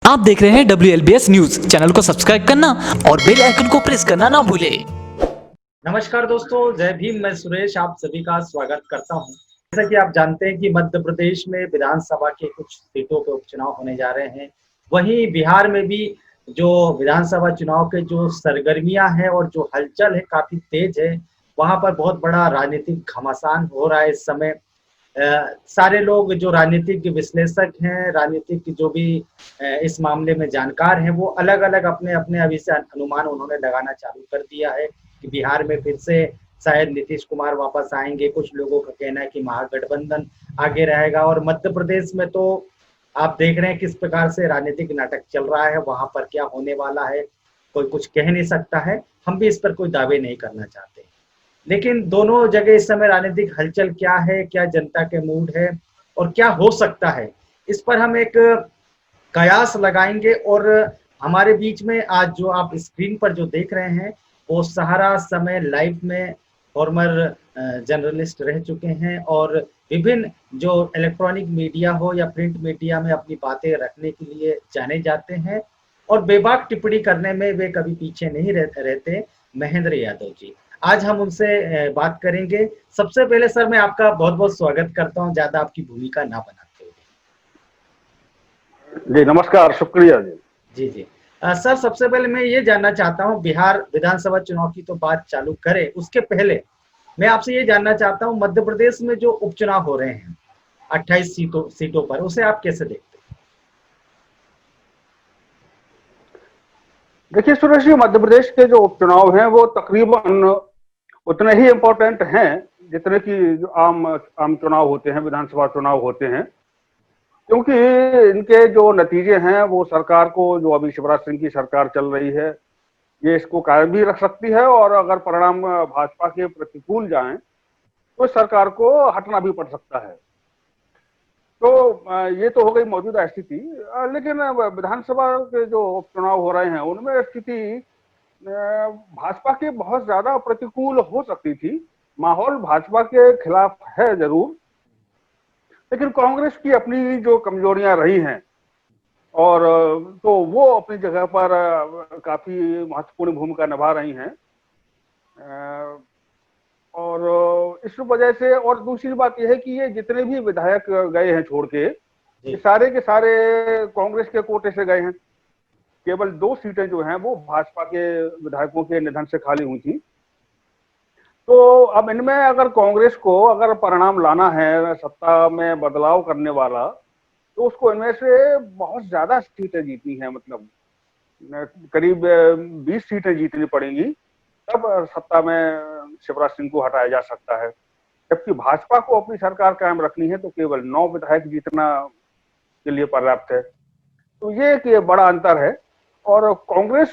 आप देख रहे हैं WLBS न्यूज। चैनल को सब्सक्राइब करना और बेल आइकन को प्रेस करना ना भूले। नमस्कार दोस्तों, जय भीम। मैं सुरेश आप सभी का स्वागत करता हूं। जैसा कि आप जानते हैं कि मध्य प्रदेश में विधानसभा के कुछ सीटों पे उपचुनाव होने जा रहे हैं। वहीं बिहार में भी जो विधानसभा चुनाव के जो सरगर्मियां हैं और जो हलचल है काफी तेज है। वहां पर बहुत बड़ा राजनीतिक घमासान हो रहा है इस समय। सारे लोग जो राजनीतिक विश्लेषक हैं, राजनीतिक जो भी इस मामले में जानकार हैं, वो अलग अलग अपने अपने अभी से अनुमान उन्होंने लगाना चालू कर दिया है कि बिहार में फिर से शायद नीतीश कुमार वापस आएंगे। कुछ लोगों का कहना है कि महागठबंधन आगे रहेगा। और मध्य प्रदेश में तो आप देख रहे हैं किस प्रकार से राजनीतिक नाटक चल रहा है। वहां पर क्या होने वाला है कोई कुछ कह नहीं सकता है। हम भी इस पर कोई दावे नहीं करना चाहते, लेकिन दोनों जगह इस समय राजनीतिक हलचल क्या है, क्या जनता के मूड है और क्या हो सकता है, इस पर हम एक कयास लगाएंगे। और हमारे बीच में आज जो आप स्क्रीन पर जो देख रहे हैं, वो सहारा समय लाइव में फॉर्मर जर्नलिस्ट रह चुके हैं और विभिन्न जो इलेक्ट्रॉनिक मीडिया हो या प्रिंट मीडिया में अपनी बातें रखने के लिए जाने जाते हैं और बेबाक टिप्पणी करने में वे कभी पीछे नहीं रहते। महेंद्र यादव जी, आज हम उनसे बात करेंगे। सबसे पहले सर, मैं आपका बहुत बहुत स्वागत करता हूं, ज्यादा आपकी भूमिका ना बनाते हुए। जी नमस्कार, शुक्रिया जी। जी जी। सर, सबसे पहले मैं ये जानना चाहता हूँ, बिहार विधानसभा चुनाव की तो बात चालू करें, उसके पहले मैं आपसे ये जानना चाहता हूँ, मध्य प्रदेश में जो उपचुनाव हो रहे हैं 28 सीटों पर, उसे आप कैसे देखते हैं? देखिए सुरेश जी, मध्य प्रदेश के जो उपचुनाव हैं वो तकरीबन उतने ही इम्पोर्टेंट हैं जितने कि जो आम चुनाव होते हैं, विधानसभा चुनाव होते हैं। क्योंकि इनके जो नतीजे हैं वो सरकार को, जो अभी शिवराज सिंह की सरकार चल रही है, ये इसको कायम भी रख सकती है। और अगर परिणाम भाजपा के प्रतिकूल जाएं तो इस सरकार को हटना भी पड़ सकता है। तो ये तो हो गई मौजूदा स्थिति। लेकिन विधानसभा के जो उपचुनाव हो रहे हैं उनमें स्थिति भाजपा के बहुत ज्यादा प्रतिकूल हो सकती थी। माहौल भाजपा के खिलाफ है जरूर, लेकिन कांग्रेस की अपनी जो कमजोरियां रही हैं और तो वो अपनी जगह पर काफी महत्वपूर्ण भूमिका निभा रही हैं। और इस वजह से, और दूसरी बात यह है कि ये जितने भी विधायक गए हैं छोड़ के, ये सारे के सारे कांग्रेस के कोटे से गए हैं। केवल 2 सीटें जो हैं वो भाजपा के विधायकों के निधन से खाली हुई थी। तो अब इनमें अगर कांग्रेस को अगर परिणाम लाना है, सत्ता में बदलाव करने वाला, तो उसको इनमें से बहुत ज्यादा सीटें जीतनी है। मतलब करीब 20 सीटें जीतनी पड़ेंगी, तब सत्ता में शिवराज सिंह को हटाया जा सकता है। जबकि भाजपा को अपनी सरकार कायम रखनी है तो केवल 9 विधायक जीतना के लिए पर्याप्त है। तो ये एक बड़ा अंतर है। और कांग्रेस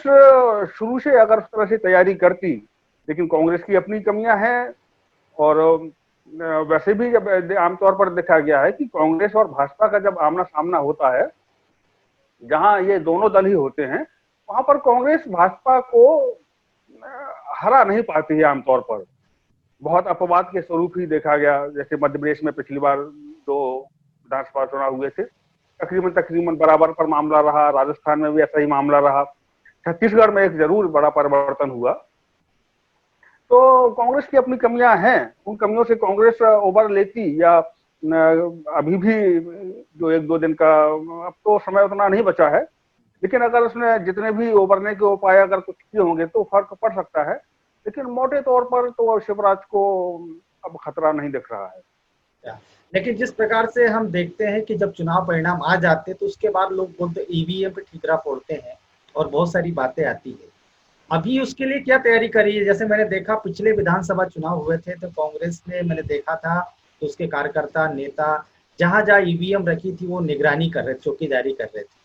शुरू से अगर उस तरह से तैयारी करती, लेकिन कांग्रेस की अपनी कमियां हैं। और वैसे भी जब आमतौर पर देखा गया है कि कांग्रेस और भाजपा का जब आमना सामना होता है, जहां ये दोनों दल ही होते हैं, वहां पर कांग्रेस भाजपा को हरा नहीं पाती है आमतौर पर। बहुत अपवाद के स्वरूप ही देखा गया। जैसे मध्य प्रदेश में पिछली बार 2 विधानसभा चुनाव हुए थे, तकरीबन बराबर पर मामला रहा। राजस्थान में भी ऐसा ही मामला रहा। छत्तीसगढ़ में एक जरूर बड़ा परिवर्तन हुआ। तो कांग्रेस की अपनी कमियां हैं, उन कमियों से कांग्रेस उबर लेती या अभी भी जो 1-2 दिन का, अब तो समय उतना नहीं बचा है, लेकिन अगर उसने जितने भी उबरने के उपाय अगर कुछ किए होंगे तो फर्क पड़ सकता है। लेकिन मोटे तौर पर तो शिवराज को अब खतरा नहीं दिख रहा है। लेकिन जिस प्रकार से हम देखते हैं कि जब चुनाव परिणाम आ जाते हैं तो उसके बाद लोग बोलते ईवीएम पे ठीकरा फोड़ते हैं और बहुत सारी बातें आती है। अभी उसके लिए क्या तैयारी करी है? जैसे मैंने देखा पिछले विधानसभा चुनाव हुए थे तो कांग्रेस ने, मैंने देखा था तो उसके कार्यकर्ता नेता जहां जहां ईवीएम रखी थी वो निगरानी कर रहे, चौकीदारी कर रहे थे।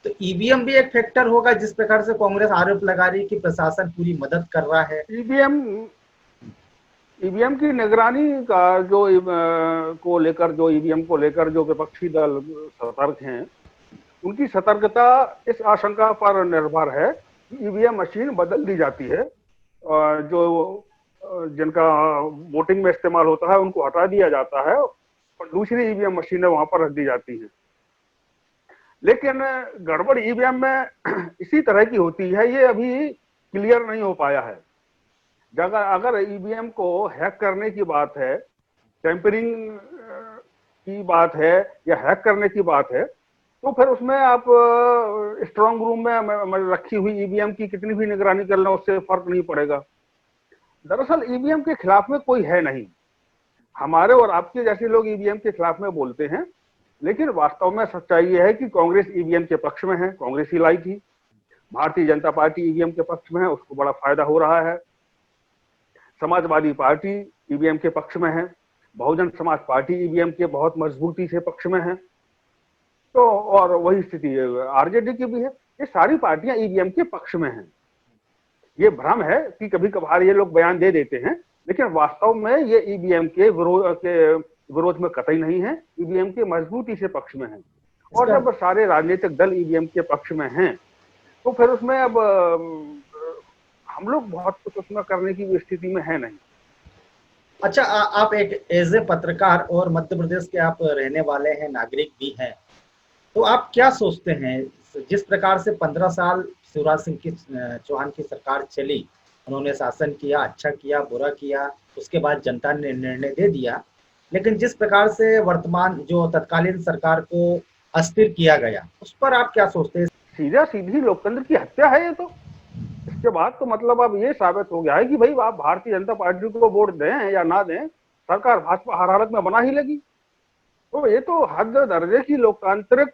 तो ईवीएम भी एक फैक्टर होगा, जिस प्रकार से कांग्रेस आरोप लगा रही कि प्रशासन पूरी मदद कर रहा है। ईवीएम की निगरानी का जो को लेकर, जो ईवीएम को लेकर जो विपक्षी दल सतर्क हैं, उनकी सतर्कता इस आशंका पर निर्भर है कि ईवीएम मशीन बदल दी जाती है। जो जिनका वोटिंग में इस्तेमाल होता है उनको हटा दिया जाता है और दूसरी ईवीएम मशीनें वहां पर रख दी जाती हैं। लेकिन गड़बड़ ईवीएम में इसी तरह की होती है, ये अभी क्लियर नहीं हो पाया है। अगर ईवीएम को हैक करने की बात है, टेम्परिंग की बात है या हैक करने की बात है, तो फिर उसमें आप स्ट्रांग रूम में रखी हुई ईवीएम की कितनी भी निगरानी कर लें, उससे फर्क नहीं पड़ेगा। दरअसल ईवीएम के खिलाफ में कोई है नहीं। हमारे और आपके जैसे लोग ईवीएम के खिलाफ में बोलते हैं, लेकिन वास्तव में सच्चाई यह है कि कांग्रेस ईवीएम के पक्ष में है, कांग्रेस ही लाई थी। भारतीय जनता पार्टी ईवीएम के पक्ष में है, उसको बड़ा फायदा हो रहा है। समाजवादी पार्टी ईवीएम के पक्ष में है, बहुजन समाज पार्टी ईवीएम के बहुत मजबूती से पक्ष में है। तो और वही स्थिति आरजेडी की भी है। ये सारी पार्टियां ईवीएम के पक्ष में हैं। ये भ्रम है कि कभी कभार ये लोग बयान दे देते हैं, लेकिन वास्तव में ये ईवीएम के विरोध में कतई नहीं है, ईवीएम के मजबूती से पक्ष में है। और जब सारे राजनीतिक दल ईवीएम के पक्ष में हैं, तो फिर उसमें अब हम लोग बहुत कुछ उसमें करने की स्थिति में है नहीं। अच्छा, आप एक एज ए पत्रकार और मध्य प्रदेश के आप रहने वाले हैं, नागरिक भी हैं, तो आप क्या सोचते हैं, जिस प्रकार से 15 साल शिवराज सिंह चौहान की सरकार चली, उन्होंने शासन किया, अच्छा किया, बुरा किया, उसके बाद जनता ने निर्णय दे दिया, लेकिन जिस प्रकार से वर्तमान जो तत्कालीन सरकार को अस्थिर किया गया, उस पर आप क्या सोचते हैं? सीधा सीधी लोकतंत्र की हत्या है ये तो। इसके बाद तो मतलब अब ये साबित हो गया है कि भाई आप भारतीय जनता पार्टी को वोट दें या ना दें, सरकार भाजपा हर हालत में बना ही लगी। तो ये तो हद दर्जे की लोकतांत्रिक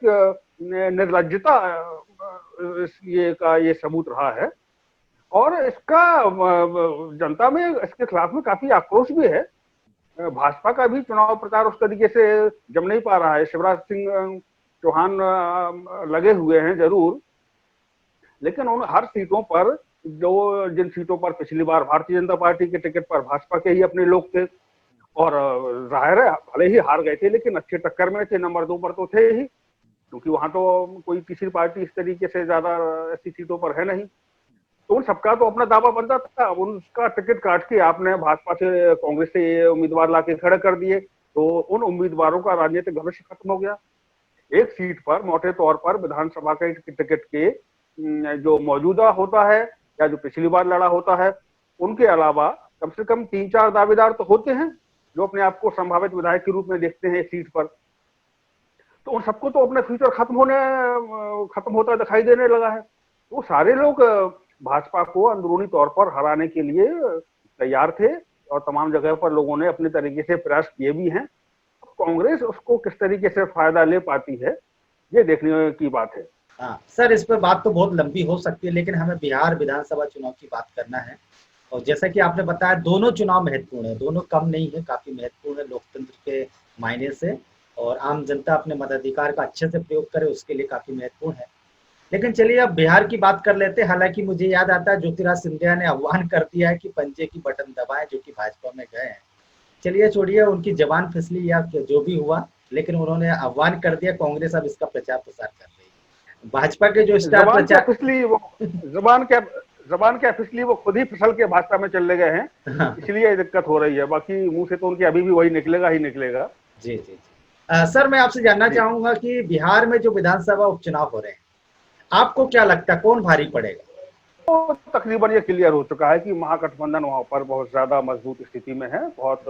निर्लज्जता ये सबूत रहा है। और इसका जनता में इसके खिलाफ में काफी आक्रोश भी है। भाजपा का भी चुनाव प्रचार उस तरीके से जम नहीं पा रहा है। शिवराज सिंह चौहान लगे हुए हैं जरूर, लेकिन उन हर सीटों पर जिन सीटों पर पिछली बार भारतीय जनता पार्टी के टिकट पर भाजपा के ही अपने लोग थे, और जाहिर है भले ही हार गए थे, लेकिन अच्छे टक्कर में थे, नंबर 2 पर तो थे ही, क्योंकि वहां तो कोई तीसरी पार्टी इस तरीके से ज्यादा ऐसी सीटों पर है नहीं। तो उन सबका तो अपना दावा बनता था। उनका टिकट काट के आपने भाजपा से, कांग्रेस से उम्मीदवार लाके खड़े कर दिए, तो उन उम्मीदवारों का राजनीतिक भविष्य खत्म हो गया। एक सीट पर मोटे तौर पर विधानसभा के टिकट के जो मौजूदा होता है या जो पिछली बार लड़ा होता है, उनके अलावा कम से कम 3-4 दावेदार तो होते हैं जो अपने आप को संभावित विधायक के रूप में देखते हैं इस सीट पर। तो उन सबको तो अपना फ्यूचर खत्म होता दिखाई देने लगा है। तो सारे लोग भाजपा को अंदरूनी तौर पर हराने के लिए तैयार थे, और तमाम जगह पर लोगों ने अपने तरीके से प्रयास किए भी हैं। कांग्रेस उसको किस तरीके से फायदा ले पाती है, ये देखने की बात है। हाँ सर, इस पर बात तो बहुत लंबी हो सकती है, लेकिन हमें बिहार विधानसभा चुनाव की बात करना है। और जैसा कि आपने बताया, दोनों चुनाव महत्वपूर्ण है, दोनों कम नहीं है, काफी महत्वपूर्ण है लोकतंत्र के मायने से, और आम जनता अपने मताधिकार का अच्छे से प्रयोग करे उसके लिए काफी महत्वपूर्ण है। लेकिन चलिए अब बिहार की बात कर लेते हैं। हालांकि मुझे याद आता है ज्योतिराज सिंधिया ने आह्वान कर दिया है कि पंजे की बटन दबाएं, जो कि भाजपा में गए हैं। चलिए छोड़िए उनकी जबान फिसली या जो भी हुआ, लेकिन उन्होंने आह्वान कर दिया, कांग्रेस अब इसका प्रचार प्रसार कर रही है। भाजपा के जो स्टार प्रचार फिसली, वो जबान क्या फिसली, वो खुद ही फिसल के भाजपा में चले गए हैं, इसलिए दिक्कत हो रही है। बाकी मुंह से तो उनके अभी भी वही निकलेगा ही निकलेगा। जी जी जी। सर, मैं आपसे जानना चाहूंगा कि बिहार में जो विधानसभा उपचुनाव हो रहे हैं, आपको क्या लगता है कौन भारी पड़ेगा? तो तकरीबन ये क्लियर हो चुका है कि महागठबंधन वहां पर बहुत ज्यादा मजबूत स्थिति में है, बहुत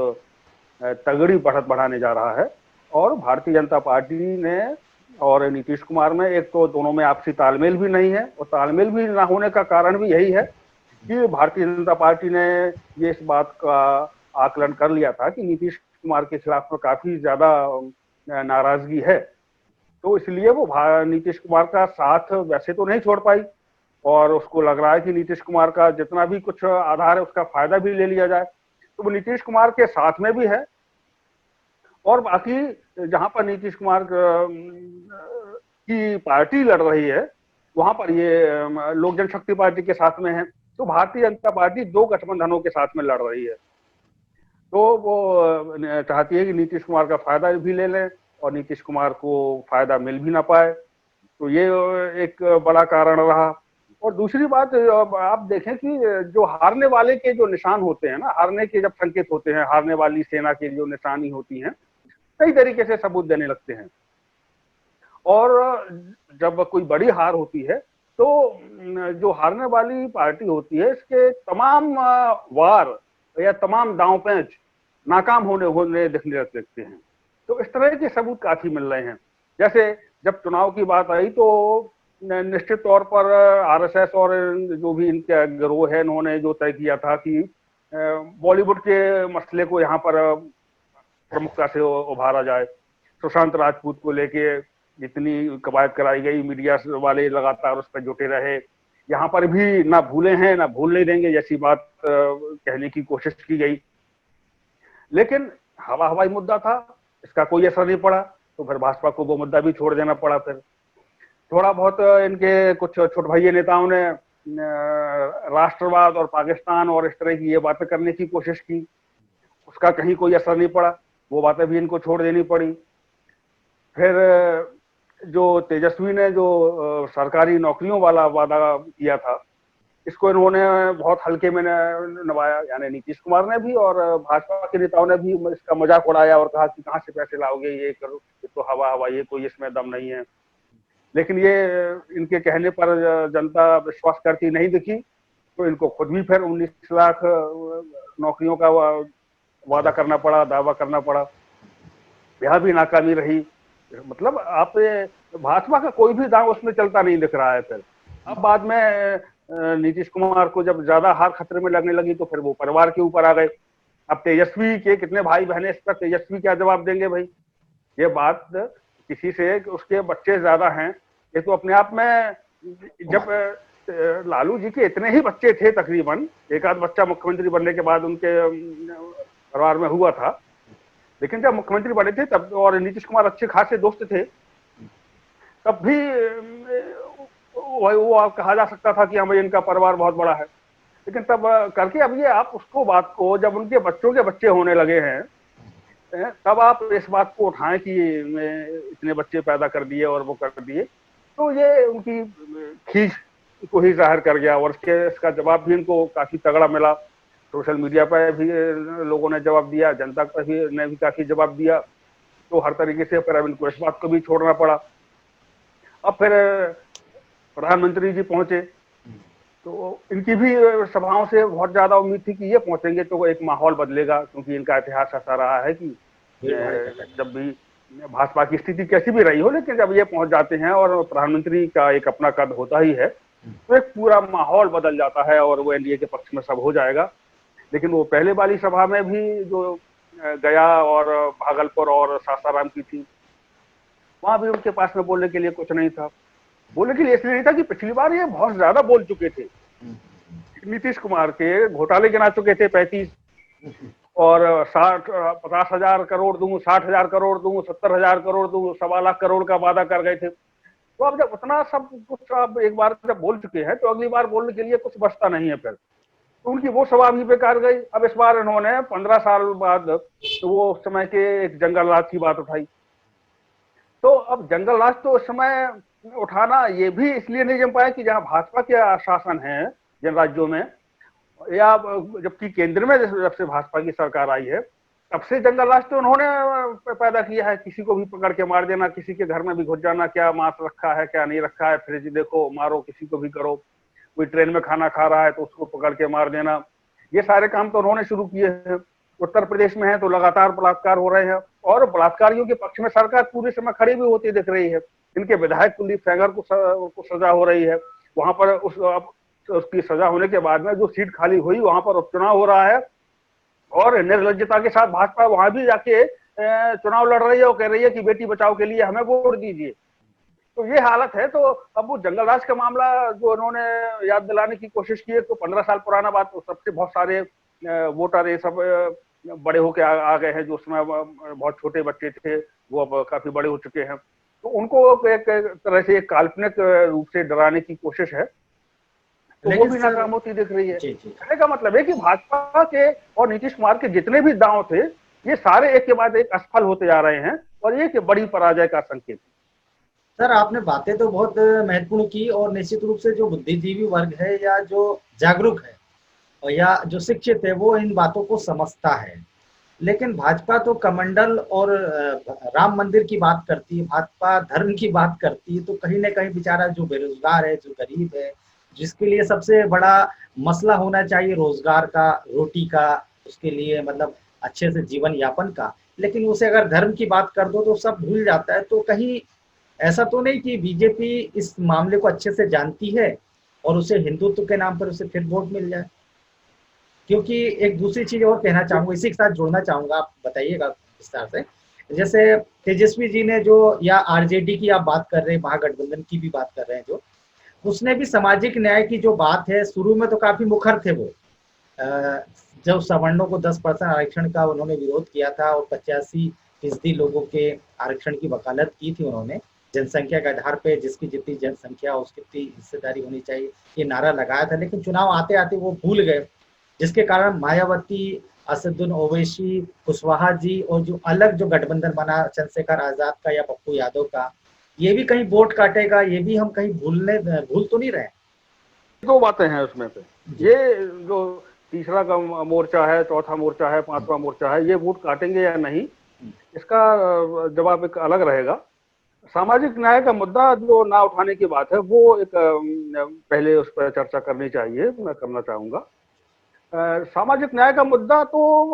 तगड़ी बढ़त बढ़ाने जा रहा है। और भारतीय जनता पार्टी ने और नीतीश कुमार में, एक तो दोनों में आपसी तालमेल भी नहीं है, और तालमेल भी ना होने का कारण भी यही है कि भारतीय जनता पार्टी ने ये इस बात का आकलन कर लिया था कि नीतीश कुमार के खिलाफ में काफी ज्यादा नाराजगी है। तो इसलिए वो नीतीश कुमार का साथ वैसे तो नहीं छोड़ पाई, और उसको लग रहा है कि नीतीश कुमार का जितना भी कुछ आधार है उसका फायदा भी ले लिया जाए। तो वो नीतीश कुमार के साथ में भी है, और बाकी जहां पर नीतीश कुमार की पार्टी लड़ रही है वहां पर ये लोक जनशक्ति पार्टी के साथ में है। तो भारतीय जनता पार्टी 2 गठबंधनों के साथ में लड़ रही है। तो वो चाहती है कि नीतीश कुमार का फायदा भी ले लें और नीतीश कुमार को फायदा मिल भी ना पाए। तो ये एक बड़ा कारण रहा। और दूसरी बात, आप देखें कि जो हारने वाले के जो निशान होते हैं ना, हारने के जब संकेत होते हैं, हारने वाली सेना की जो निशानी होती हैं, कई तरीके से सबूत देने लगते हैं। और जब कोई बड़ी हार होती है तो जो हारने वाली पार्टी होती है इसके तमाम वार या तमाम दांव पेंच नाकाम होने दिखने लगते हैं। तो इस तरह के सबूत काफी मिल रहे हैं। जैसे जब चुनाव की बात आई तो निश्चित तौर पर आरएसएस और जो भी इनके गिरोह है इन्होंने जो तय किया था कि बॉलीवुड के मसले को यहाँ पर प्रमुखता से उभारा जाए। सुशांत राजपूत को लेके जितनी कवायद कराई गई, मीडिया वाले लगातार उस पर जुटे रहे। यहाँ पर भी ना भूले हैं ना भूलने देंगे जैसी बात कहने की कोशिश की गई, लेकिन हवाई मुद्दा था, इसका कोई असर नहीं पड़ा। तो फिर भाजपा को वो मुद्दा भी छोड़ देना पड़ा। फिर थोड़ा बहुत इनके कुछ छोट भाई नेताओं ने राष्ट्रवाद और पाकिस्तान और इस तरह की ये बातें करने की कोशिश की, उसका कहीं कोई असर नहीं पड़ा, वो बातें भी इनको छोड़ देनी पड़ी। फिर जो तेजस्वी ने जो सरकारी नौकरियों वाला वादा किया था, इसको इन्होंने बहुत हल्के में निभाया, यानी नीतीश कुमार ने भी और भाजपा के नेताओं ने भी इसका मजाक उड़ाया और कहा कि कहाँ से पैसे लाओगे, ये करो, ये तो हवा, ये कोई इसमें दम नहीं है। लेकिन ये इनके कहने पर जनता विश्वास करती नहीं दिखी, तो इनको खुद भी फिर 19 लाख नौकरियों का वादा करना पड़ा, दावा करना पड़ा। यह भी नाकामी रही। मतलब आप भाजपा का कोई भी दांव उसमें चलता नहीं दिख रहा है। फिर अब बाद में नीतीश कुमार को जब ज्यादा हार खतरे में लगने लगी तो फिर वो परिवार के ऊपर आ गए। अब तेजस्वी के कितने भाई बहन, इस पर तेजस्वी क्या जवाब देंगे भाई? ये बात किसी से उसके बच्चे ज्यादा हैं, ये तो अपने आप में, जब लालू जी के इतने ही बच्चे थे तकरीबन, एक आध बच्चा मुख्यमंत्री बनने के बाद उनके परिवार में हुआ था, लेकिन जब मुख्यमंत्री बने थे तब और नीतीश कुमार अच्छे खासे दोस्त थे, तब भी वो कहा जा सकता था कि हमें इनका परिवार बहुत बड़ा है। लेकिन तब करके अब ये आप उसको बात को जब उनके बच्चों के बच्चे होने लगे हैं तब आप इस बात को उठाएं कि इतने बच्चे पैदा कर दिए और वो कर दिए, तो ये उनकी खींच को ही जाहिर कर गया। और इसका जवाब भी इनको काफी तगड़ा मिला। सोशल मीडिया पर भी लोगों ने जवाब दिया, जनता ने भी काफी जवाब दिया। तो हर तरीके से फिर अब इनको इस बात को भी छोड़ना पड़ा। अब फिर प्रधानमंत्री जी पहुंचे तो इनकी भी सभाओं से बहुत ज्यादा उम्मीद थी कि ये पहुंचेंगे तो एक माहौल बदलेगा, क्योंकि इनका इतिहास ऐसा रहा है कि जब भी भाजपा की स्थिति कैसी भी रही हो, लेकिन जब ये पहुंच जाते हैं और प्रधानमंत्री का एक अपना कद होता ही है तो एक पूरा माहौल बदल जाता है और वो एनडीए के पक्ष में सब हो जाएगा। लेकिन वो पहले वाली सभा में भी जो गया और भागलपुर और सासाराम की थी, वहां भी उनके पास में बोलने के लिए कुछ नहीं था। बोलने के लिए इसलिए नहीं था कि पिछली बार ये बहुत ज्यादा बोल चुके थे। नीतीश कुमार के घोटाले गिना चुके थे 35 और 50,000 करोड़ दूं, 60,000 करोड़ दूं, 70,000 करोड़ दूं, 1.25 लाख करोड़ का वादा कर गए थे। तो अब जब उतना सब कुछ आप एक बार जब बोल चुके हैं तो अगली बार बोलने के लिए कुछ बचता नहीं है। फिर तो उनकी वो सभा भी बेकार गई। अब इस बार इन्होंने 15 साल बाद तो वो उस समय के एक जंगल राज की बात उठाई। तो अब जंगल राज तो उस समय उठाना ये भी इसलिए नहीं जम पाया कि जहां भाजपा के शासन है जिन राज्यों में, या जबकि केंद्र में जब से भाजपा की सरकार आई है तब से जंगल राज तो उन्होंने पैदा किया है। किसी को भी पकड़ के मार देना, किसी के घर में भी घुस जाना, क्या मांस रखा है क्या नहीं रखा है, फ्रिज देखो, मारो, किसी को भी करो। कोई ट्रेन में खाना खा रहा है तो उसको पकड़ के मार देना, ये सारे काम तो उन्होंने शुरू किए हैं। उत्तर प्रदेश में है तो लगातार बलात्कार हो रहे हैं और बलात्कारियों के पक्ष में सरकार पूरे समय खड़ी भी होती दिख रही है। इनके विधायक कुलदीप सेंगर को सजा हो रही है, वहां पर उसकी सजा होने के बाद में जो सीट खाली हुई वहां पर उपचुनाव हो रहा है और निर्लज्जता के साथ भाजपा वहां भी जाके चुनाव लड़ रही है और कह रही है कि बेटी बचाओ के लिए हमें वोट दीजिए। तो ये हालत है। तो अब वो जंगल राज का मामला जो उन्होंने याद दिलाने की कोशिश की है तो 15 साल पुराना बात, तो सबसे बहुत सारे वोटर ये सब बड़े होके आ गए हैं। जो उसमें बहुत छोटे बच्चे थे वो अब काफी बड़े हो चुके हैं। तो उनको एक तरह से एक काल्पनिक रूप से डराने की कोशिश है, तो वो भी नाकाम होती दिख रही है। कहने का मतलब है कि भाजपा के और नीतीश कुमार के जितने भी दांव थे ये सारे एक के बाद एक असफल होते जा रहे हैं और ये बड़ी पराजय का संकेत। सर आपने बातें तो बहुत महत्वपूर्ण की और निश्चित रूप से जो बुद्धिजीवी वर्ग है या जो जागरूक है और या जो शिक्षित है वो इन बातों को समझता है। लेकिन भाजपा तो कमंडल और राम मंदिर की बात करती है, भाजपा धर्म की बात करती है, तो कहीं ना कहीं बेचारा जो बेरोजगार है, जो गरीब है, जिसके लिए सबसे बड़ा मसला होना चाहिए रोजगार का, रोटी का, उसके लिए मतलब अच्छे से जीवन यापन का, लेकिन उसे अगर धर्म की बात कर दो तो सब भूल जाता है। तो कहीं ऐसा तो नहीं कि बीजेपी इस मामले को अच्छे से जानती है और उसे हिंदुत्व के नाम पर उसे फिर वोट मिल जाए? क्योंकि एक दूसरी चीज और कहना चाहूंगा, इसी के साथ जोड़ना चाहूंगा, आप बताइएगा विस्तार से। जैसे तेजस्वी जी ने जो, या आरजेडी की आप बात कर रहे हैं, महागठबंधन की भी बात कर रहे हैं, जो उसने भी सामाजिक न्याय की जो बात है, शुरू में तो काफी मुखर थे वो। जब सवर्णों को 10% आरक्षण का उन्होंने विरोध किया था और 85% लोगों के आरक्षण की वकालत की थी उन्होंने, जनसंख्या के आधार पे जिसकी जितनी जनसंख्या उसकी उतनी हिस्सेदारी होनी चाहिए, ये नारा लगाया था। लेकिन चुनाव आते आते वो भूल गए, जिसके कारण मायावती, असदुद्दीन ओवैसी, कुशवाहा जी और जो अलग जो गठबंधन बना चंद्रशेखर आजाद का या पप्पू यादव का, ये भी कहीं वोट काटेगा, ये भी हम कहीं भूल तो नहीं रहे? दो बातें हैं उसमें पे। ये जो तीसरा का मोर्चा है, चौथा मोर्चा है, पांचवा मोर्चा है, ये वोट काटेंगे या नहीं, इसका जवाब एक अलग रहेगा। सामाजिक न्याय का मुद्दा जो ना उठाने की बात है, वो एक पहले उस पर चर्चा करनी चाहिए, मैं करना चाहूंगा। सामाजिक न्याय का मुद्दा तो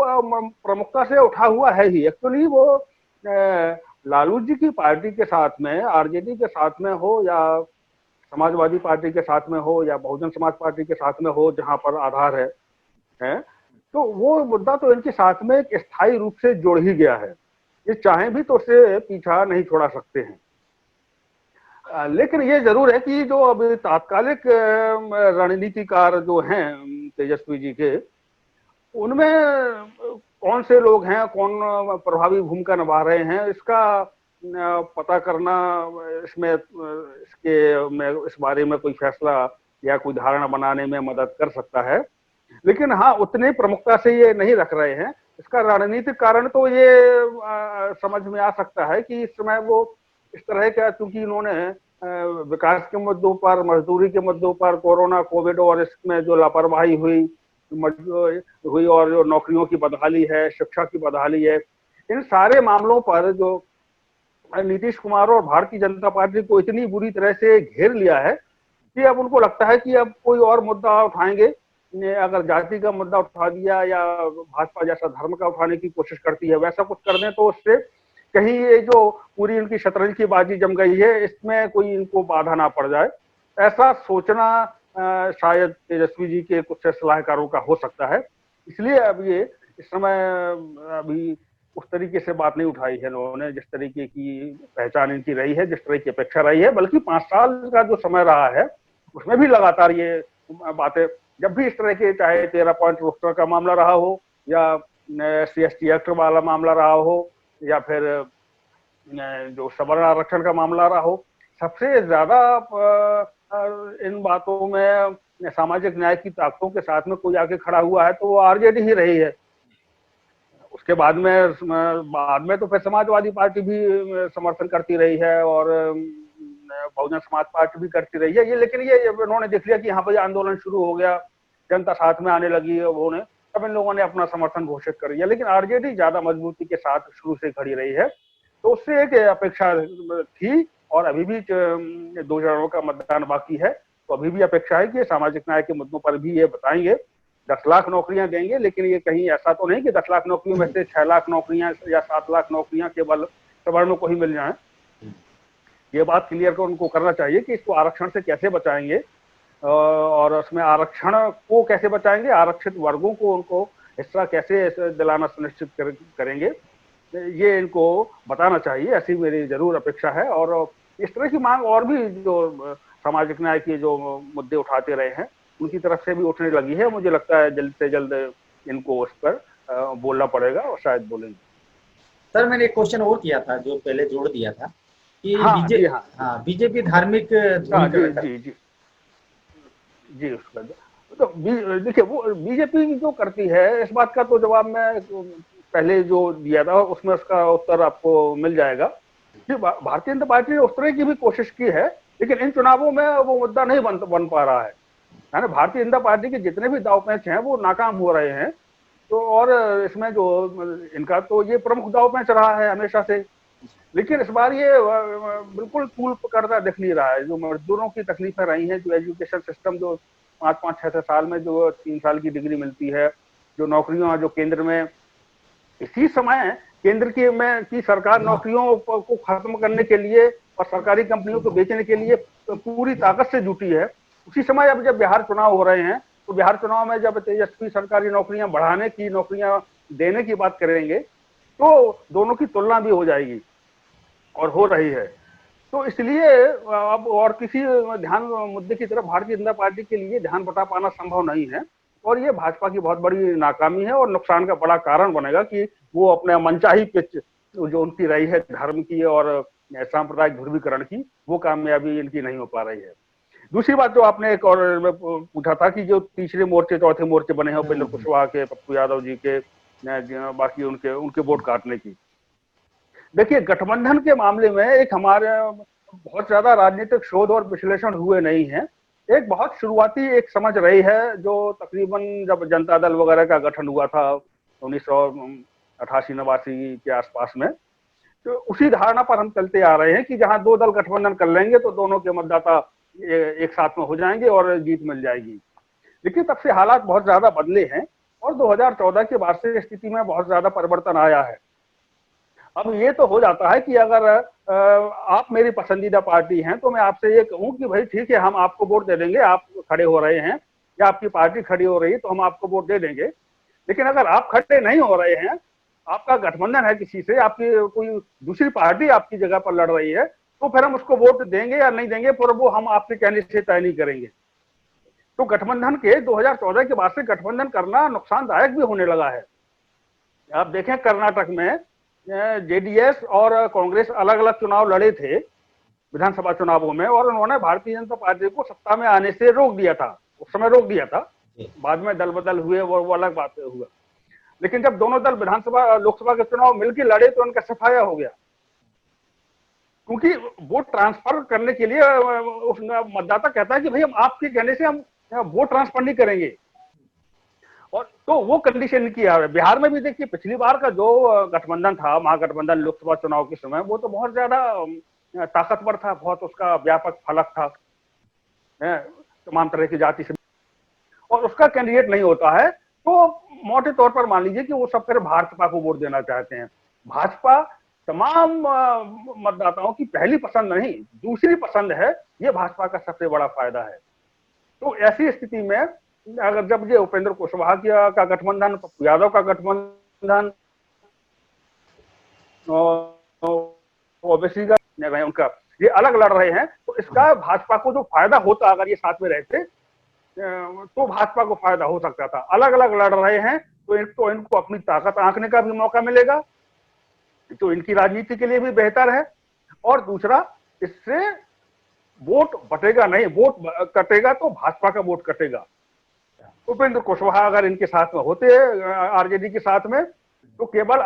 प्रमुखता से उठा हुआ है ही। एक्चुअली वो लालू जी की पार्टी के साथ में, आरजेडी के साथ में हो, या समाजवादी पार्टी के साथ में हो, या बहुजन समाज पार्टी के साथ में हो, जहां पर आधार है, तो वो मुद्दा तो इनके साथ में एक स्थायी रूप से जुड़ ही गया है। ये चाहें भी तो उससे पीछा नहीं छोड़ा सकते हैं। लेकिन ये जरूर है कि जो अभी तात्कालिक रणनीतिकार जो हैं तेजस्वी जी के, उनमें कौन से लोग हैं, कौन प्रभावी भूमिका निभा रहे हैं, इसका पता करना, इस बारे में कोई फैसला या कोई धारणा बनाने में मदद कर सकता है। लेकिन हाँ, उतने प्रमुखता से ये नहीं रख रहे हैं। इसका रणनीतिक कारण तो ये समझ में आ सकता है कि इस समय वो इस तरह का, क्योंकि इन्होंने विकास के मुद्दों पर, मजदूरी के मुद्दों पर, कोरोना, कोविड और इसमें जो लापरवाही हुई और जो नौकरियों की बदहाली है, शिक्षा की बदहाली है, इन सारे मामलों पर जो नीतीश कुमार और भारतीय जनता पार्टी को इतनी बुरी तरह से घेर लिया है कि अब उनको लगता है कि अब कोई और मुद्दा उठाएंगे, अगर जाति का मुद्दा उठा दिया या भाजपा जैसा धर्म का उठाने की कोशिश करती है, वैसा कुछ कर दें तो उससे कहीं ये जो पूरी इनकी शतरंज की बाजी जम गई है, इसमें कोई इनको बाधा ना पड़ जाए, ऐसा सोचना शायद तेजस्वी जी के कुछ सलाहकारों का हो सकता है। इसलिए अब ये इस समय अभी उस तरीके से बात नहीं उठाई है उन्होंने, जिस तरीके की पहचान इनकी रही है, जिस तरह की अपेक्षा रही है। बल्कि 5 साल का जो समय रहा है उसमें भी लगातार ये बातें, जब भी इस तरह के, चाहे 13 पॉइंट रोस्टर का मामला रहा हो, या CST एक्ट वाला मामला रहा हो, या फिर जो सवर्ण आरक्षण का मामला रहा हो, सबसे ज्यादा इन बातों में सामाजिक न्याय की ताकतों के साथ में कोई आके खड़ा हुआ है तो वो आरजेडी ही रही है। उसके बाद में तो फिर समाजवादी पार्टी भी समर्थन करती रही है और बहुजन समाज पार्टी भी करती रही है ये। लेकिन ये उन्होंने देख लिया कि यहाँ पर आंदोलन शुरू हो गया, जनता साथ में आने लगी है, उन्होंने तब इन लोगों ने अपना समर्थन घोषित कर दिया। लेकिन आरजेडी ज्यादा मजबूती के साथ शुरू से खड़ी रही है, तो उससे एक अपेक्षा थी। और अभी भी 2 चरणों का मतदान बाकी है, तो अभी भी अपेक्षा है कि सामाजिक न्याय के मुद्दों पर भी ये बताएंगे। 10 लाख नौकरियां देंगे, लेकिन ये कहीं ऐसा तो नहीं कि 10 लाख नौकरियों में से 6 लाख नौकरियां या 7 लाख नौकरियां केवल सवर्णों को ही मिल जाएं। ये बात क्लियर कर उनको करना चाहिए कि इसको आरक्षण से कैसे बचाएंगे, और उसमें आरक्षण को कैसे बचाएंगे, आरक्षित वर्गों को उनको हिस्सा कैसे दिलाना सुनिश्चित करेंगे, ये इनको बताना चाहिए, ऐसी मेरी जरूर अपेक्षा है। और इस तरह की मांग और भी जो सामाजिक न्याय के जो मुद्दे उठाते रहे हैं उनकी तरफ से भी उठने लगी है। मुझे लगता है जल्द से जल्द इनको उस पर बोलना पड़ेगा और शायद बोलेंगे। सर, मैंने एक क्वेश्चन और किया था जो पहले जोड़ दिया था कि बीजेपी धार्मिक जी उसका तो देखिए, वो बीजेपी जो करती है, इस बात का तो जवाब मैं पहले जो दिया था उसमें उसका उत्तर आपको मिल जाएगा कि भारतीय जनता पार्टी ने उस तरह की भी कोशिश की है, लेकिन इन चुनावों में वो मुद्दा नहीं बन पा रहा है ना। भारतीय जनता पार्टी के जितने भी दाव पेच हैं वो नाकाम हो रहे हैं। तो और इसमें जो इनका तो ये प्रमुख दाव पेंच रहा है हमेशा से। लेकिन इस बार ये बिल्कुल तूल पकड़ता दिख नहीं रहा है। जो मजदूरों की तकलीफें रही हैं, जो एजुकेशन सिस्टम जो 5-5, 6 साल में जो 3 साल की डिग्री मिलती है, जो नौकरियां जो केंद्र में इसी समय केंद्र की सरकार नौकरियों को खत्म करने के लिए और सरकारी कंपनियों को बेचने के लिए पूरी ताकत से जुटी है। उसी समय अब जब बिहार चुनाव हो रहे हैं, तो बिहार चुनाव में जब तेजस्वी सरकारी नौकरियां बढ़ाने की, नौकरियां देने की बात करेंगे, तो दोनों की तुलना भी हो जाएगी और हो रही है। तो इसलिए अब और किसी ध्यान मुद्दे की तरफ भारतीय जनता पार्टी के लिए ध्यान बटा पाना संभव नहीं है, और ये भाजपा की बहुत बड़ी नाकामी है और नुकसान का बड़ा कारण बनेगा कि वो अपने मनचाही पिच जो उनकी रही है धर्म की और सांप्रदायिक ध्रुवीकरण की, वो कामयाबी इनकी नहीं हो पा रही है। दूसरी बात जो आपने एक और पूछा था कि जो तीसरे मोर्चे चौथे मोर्चे बने हैं उपेंद्र कुशवाहा के, पप्पू यादव जी के, बाकी उनके वोट काटने की, देखिए गठबंधन के मामले में एक हमारे बहुत ज्यादा राजनीतिक शोध और विश्लेषण हुए नहीं है। एक बहुत शुरुआती एक समझ रही है जो तकरीबन जब जनता दल वगैरह का गठन हुआ था 1988-89 के आसपास में, तो उसी धारणा पर हम चलते आ रहे हैं कि जहां दो दल गठबंधन कर लेंगे तो दोनों के मतदाता एक साथ में हो जाएंगे और जीत मिल जाएगी। लेकिन तब से हालात बहुत ज्यादा बदले हैं और 2014 के बाद से स्थिति में बहुत ज्यादा परिवर्तन आया है। अब ये तो हो जाता है कि अगर आप मेरी पसंदीदा पार्टी हैं तो मैं आपसे ये कहूं कि भाई ठीक है, हम आपको वोट दे देंगे, आप खड़े हो रहे हैं या आपकी पार्टी खड़ी हो रही है तो हम आपको वोट दे देंगे। लेकिन अगर आप खड़े नहीं हो रहे हैं, आपका गठबंधन है किसी से, आपकी कोई दूसरी पार्टी आपकी जगह पर लड़ रही है, तो फिर हम उसको वोट देंगे या नहीं देंगे, पर वो हम आपके कहने से तय नहीं करेंगे। तो गठबंधन के 2014 के बाद से गठबंधन करना नुकसानदायक भी होने लगा है। आप देखें कर्नाटक में जेडीएस और कांग्रेस अलग अलग चुनाव लड़े थे विधानसभा चुनावों में, और उन्होंने भारतीय जनता पार्टी को सत्ता में आने से रोक दिया था, उस समय रोक दिया था। बाद में दल बदल हुए वो अलग बात हुआ। लेकिन जब दोनों दल विधानसभा लोकसभा के चुनाव मिलकर लड़े तो उनका सफाया हो गया, क्योंकि वोट ट्रांसफर करने के लिए उस मतदाता कहता है कि भाई हम आपके कहने से हम वोट ट्रांसफर नहीं करेंगे, और तो वो कंडीशन किया है। बिहार में भी देखिए पिछली बार का जो गठबंधन था, महागठबंधन लोकसभा चुनाव के समय, वो तो बहुत ज्यादा ताकतवर था, बहुत उसका व्यापक फलक था तमाम तरह की जाति से, और उसका कैंडिडेट नहीं होता है तो मोटे तौर पर मान लीजिए कि वो सब फिर भाजपा को वोट देना चाहते हैं। भाजपा तमाम मतदाताओं की पहली पसंद नहीं, दूसरी पसंद है, ये भाजपा का सबसे बड़ा फायदा है। तो ऐसी स्थिति में अगर जब ये उपेंद्र कुशवाहा का गठबंधन, पप्पू यादव का गठबंधन, ओवैसी का उनका ये अलग लड़ रहे हैं, तो इसका भाजपा को जो फायदा होता अगर ये साथ में रहते तो भाजपा को फायदा हो सकता था। अलग अलग लड़ रहे हैं तो इनको अपनी ताकत आंकने का भी मौका मिलेगा, तो इनकी राजनीति के लिए भी बेहतर है। और दूसरा, इससे वोट बटेगा नहीं, वोट कटेगा तो भाजपा का वोट कटेगा। उपेंद्र कुशवाहा अगर इनके साथ में होते आरजेडी के साथ में, तो केवल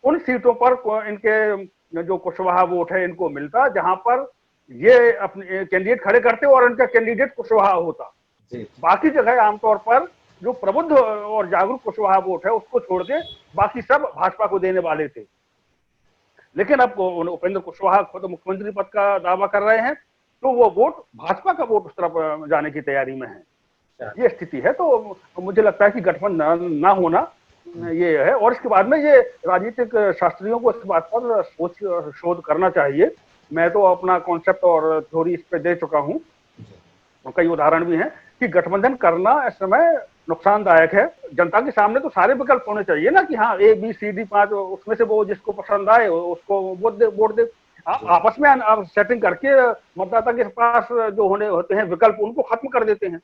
उन सीटों पर इनके जो कुशवाहा वोट है इनको मिलता जहां पर ये अपने कैंडिडेट खड़े करते और इनका कैंडिडेट कुशवाहा होता। बाकी जगह आमतौर पर जो प्रबुद्ध और जागरूक कुशवाहा वोट है उसको छोड़ के बाकी सब भाजपा को देने वाले थे। लेकिन अब उपेंद्र कुशवाहा खुद मुख्यमंत्री पद का दावा कर रहे हैं, तो वो वोट भाजपा का वोट उस तरफ जाने की तैयारी में है। ये स्थिति है। तो मुझे लगता है कि गठबंधन ना होना ये है, और इसके बाद में ये राजनीतिक शास्त्रियों को इस बात पर शोध करना चाहिए। मैं तो अपना कॉन्सेप्ट और थ्योरी इस पे दे चुका हूँ, कई उदाहरण भी हैं कि गठबंधन करना इस समय नुकसानदायक है। जनता के सामने तो सारे विकल्प होने चाहिए ना कि हाँ ABCD 5, उसमें से वो जिसको पसंद आए उसको वोट दे। आप आपस में आप सेटिंग करके मतदाता के पास जो होते हैं विकल्प उनको खत्म कर देते हैं।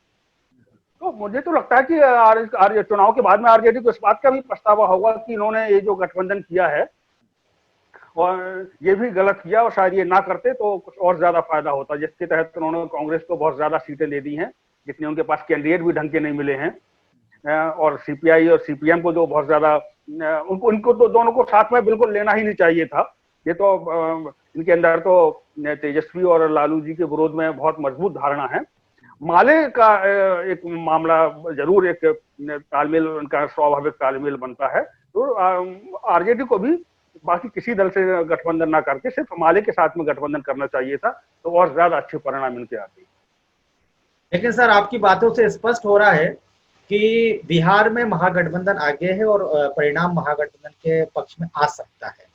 तो मुझे तो लगता है कि चुनाव के बाद में आरजेडी को इस बात का भी पछतावा होगा कि इन्होंने ये जो गठबंधन किया है और ये भी गलत किया, और शायद ये ना करते तो कुछ और ज्यादा फायदा होता, जिसके तहत उन्होंने कांग्रेस को बहुत ज्यादा सीटें दे दी हैं, जितने उनके पास कैंडिडेट भी ढंग के नहीं मिले हैं, और सीपीआई और सीपीएम को जो बहुत ज्यादा उनको तो दोनों को साथ में बिल्कुल लेना ही नहीं चाहिए था। ये तो इनके अंदर तो तेजस्वी और लालू जी के विरोध में बहुत मजबूत धारणा है। माले का एक मामला जरूर एक तालमेल, उनका स्वाभाविक तालमेल बनता है। तो आरजेडी को भी बाकी किसी दल से गठबंधन ना करके सिर्फ माले के साथ में गठबंधन करना चाहिए था, तो और ज्यादा अच्छे परिणाम इनके आते। लेकिन सर आपकी बातों से स्पष्ट हो रहा है कि बिहार में महागठबंधन आगे है और परिणाम महागठबंधन के पक्ष में आ सकता है।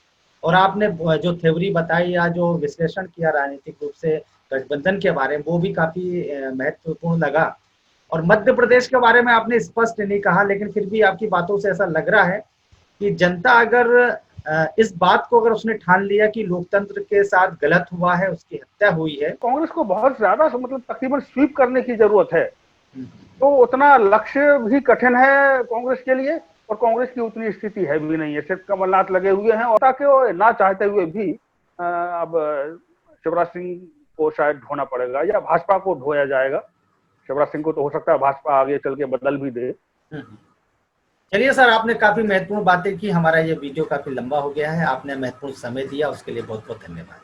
और आपने जो थ्योरी बताई या जो विश्लेषण किया राजनीतिक रूप से गठबंधन के बारे में, वो भी काफी महत्वपूर्ण लगा। और मध्य प्रदेश के बारे में आपने स्पष्ट नहीं कहा, लेकिन फिर भी आपकी बातों से ऐसा लग रहा है कि जनता अगर इस बात को अगर उसने ठान लिया कि लोकतंत्र के साथ गलत हुआ है, उसकी हत्या हुई है, कांग्रेस को बहुत ज्यादा मतलब तकरीबन स्वीप करने की जरूरत है। तो उतना लक्ष्य भी कठिन है कांग्रेस के लिए, और कांग्रेस की उतनी स्थिति है भी नहीं है। सिर्फ कमलनाथ लगे हुए हैं, और ताकि ना चाहते हुए भी अब शिवराज सिंह को शायद ढोना पड़ेगा या भाजपा को ढोया जाएगा। शिवराज सिंह को तो हो सकता है भाजपा आगे चल के बदल भी दे। चलिए सर, आपने काफी महत्वपूर्ण बातें की। हमारा ये वीडियो काफी लंबा हो गया है, आपने महत्वपूर्ण समय दिया, उसके लिए बहुत बहुत धन्यवाद।